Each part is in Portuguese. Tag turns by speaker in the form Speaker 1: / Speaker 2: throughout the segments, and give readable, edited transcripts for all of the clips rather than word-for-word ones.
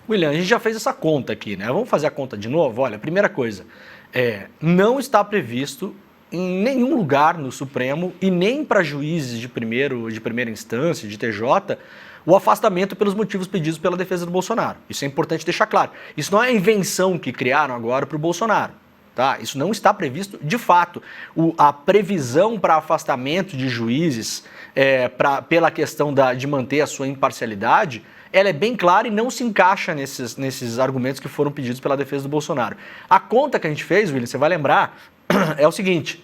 Speaker 1: William, a gente já fez essa conta aqui, né? Vamos fazer a conta de novo? Olha, primeira coisa, não está previsto em nenhum lugar no Supremo e nem para juízes de primeira instância, de TJ, o afastamento pelos motivos pedidos pela defesa do Bolsonaro. Isso é importante deixar claro. Isso não é a invenção que criaram agora para o Bolsonaro. Tá? Isso não está previsto de fato. A previsão para afastamento de juízes pela questão de manter a sua imparcialidade, ela é bem clara e não se encaixa nesses argumentos que foram pedidos pela defesa do Bolsonaro. A conta que a gente fez, William, você vai lembrar, é o seguinte: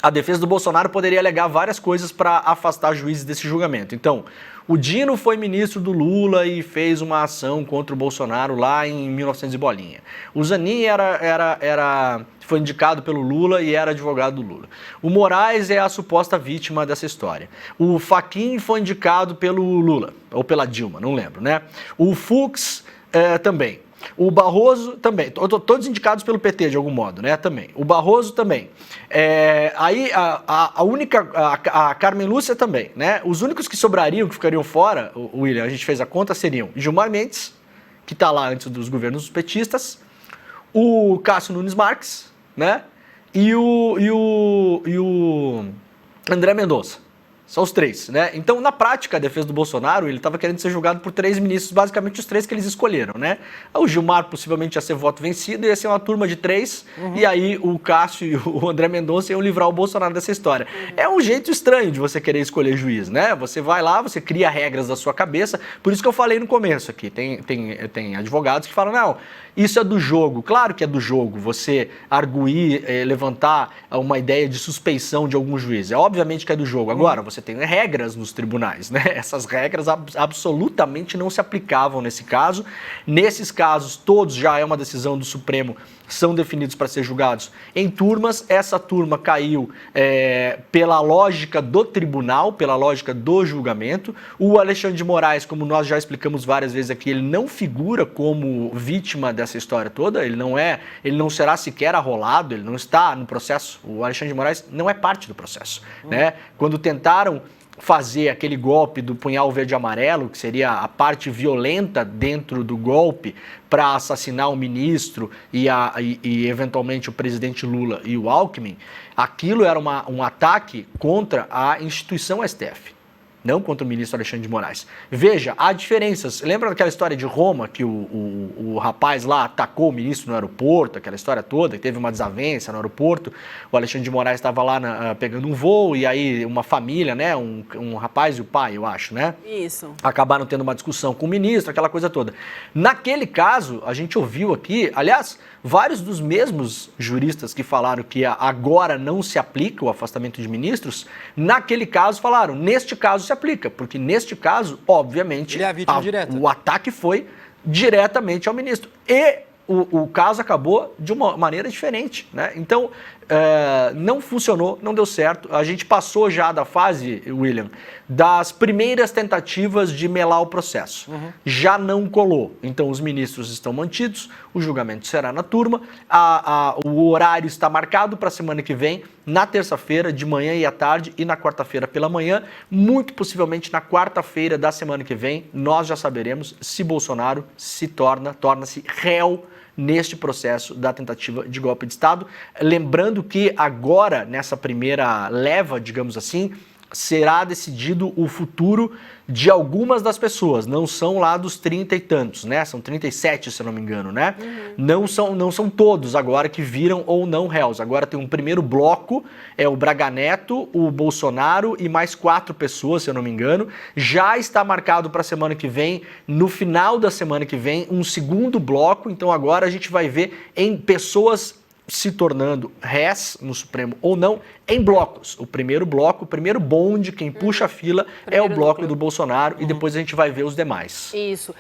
Speaker 1: a defesa do Bolsonaro poderia alegar várias coisas para afastar juízes desse julgamento. Então, o Dino foi ministro do Lula e fez uma ação contra o Bolsonaro lá em 1900 e bolinha. O Zanin foi indicado pelo Lula e era advogado do Lula. O Moraes é a suposta vítima dessa história. O Fachin foi indicado pelo Lula, ou pela Dilma, não lembro, né? O Fux também. O Barroso também, todos indicados pelo PT de algum modo, né, também. O Barroso também. Aí a Carmen Lúcia também, né. Os únicos que sobrariam, que ficariam fora, William, a gente fez a conta, seriam Gilmar Mendes, que está lá antes dos governos petistas, o Cássio Nunes Marques, né, e o André Mendonça. São os três, né? Então, na prática, a defesa do Bolsonaro, ele estava querendo ser julgado por 3 ministros, basicamente os 3 que eles escolheram, né? O Gilmar possivelmente ia ser voto vencido, ia ser uma turma de 3, e aí o Cássio e o André Mendonça iam livrar o Bolsonaro dessa história. É um jeito estranho de você querer escolher juiz, né? Você vai lá, você cria regras da sua cabeça, por isso que eu falei no começo aqui, tem advogados que falam, não, isso é do jogo. Claro que é do jogo você arguir, levantar uma ideia de suspeição de algum juiz. É obviamente que é do jogo. Agora, você tem regras nos tribunais, né? Essas regras absolutamente não se aplicavam nesse caso. Nesses casos, todos já é uma decisão do Supremo, são definidos para ser julgados em turmas. Essa turma caiu pela lógica do tribunal, pela lógica do julgamento. O Alexandre de Moraes, como nós já explicamos várias vezes aqui, ele não figura como vítima dessa história toda, ele não será sequer arrolado, ele não está no processo. O Alexandre de Moraes não é parte do processo, né? Quando tentaram fazer aquele golpe do punhal verde e amarelo, que seria a parte violenta dentro do golpe para assassinar o ministro e eventualmente o presidente Lula e o Alckmin, aquilo era um ataque contra a instituição STF. Não contra o ministro Alexandre de Moraes. Veja, há diferenças. Lembra daquela história de Roma, que o rapaz lá atacou o ministro no aeroporto, aquela história toda, que teve uma desavença no aeroporto, o Alexandre de Moraes estava lá pegando um voo, e aí uma família, né, um rapaz e o pai, eu acho, né? Isso. Acabaram tendo uma discussão com o ministro, aquela coisa toda. Naquele caso, a gente ouviu aqui, aliás, vários dos mesmos juristas que falaram que agora não se aplica o afastamento de ministros, naquele caso falaram, neste caso se aplica, porque neste caso, obviamente,
Speaker 2: ele é a vítima direta.
Speaker 1: O ataque foi diretamente ao ministro. E o caso acabou de uma maneira diferente, né? Então, não funcionou, não deu certo. A gente passou já da fase, William, das primeiras tentativas de melar o processo. Já não colou. Então, os ministros estão mantidos, o julgamento será na turma, o horário está marcado para a semana que vem, na terça-feira, de manhã e à tarde, e na quarta-feira pela manhã. Muito possivelmente na quarta-feira da semana que vem, nós já saberemos se Bolsonaro torna-se réu neste processo da tentativa de golpe de Estado. Lembrando que agora, nessa primeira leva, digamos assim, será decidido o futuro de algumas das pessoas, não são lá dos 30 e tantos, né? São 37, se eu não me engano, né? Não são todos agora que viram ou não réus. Agora tem um primeiro bloco, o Braga Neto, o Bolsonaro e mais 4 pessoas, se eu não me engano. Já está marcado para a semana que vem, no final da semana que vem, um segundo bloco. Então agora a gente vai ver em pessoas se tornando réis no Supremo ou não, em blocos. O primeiro bloco, o primeiro bonde, quem puxa a fila é o bloco do Bolsonaro e depois a gente vai ver os demais.
Speaker 3: Isso.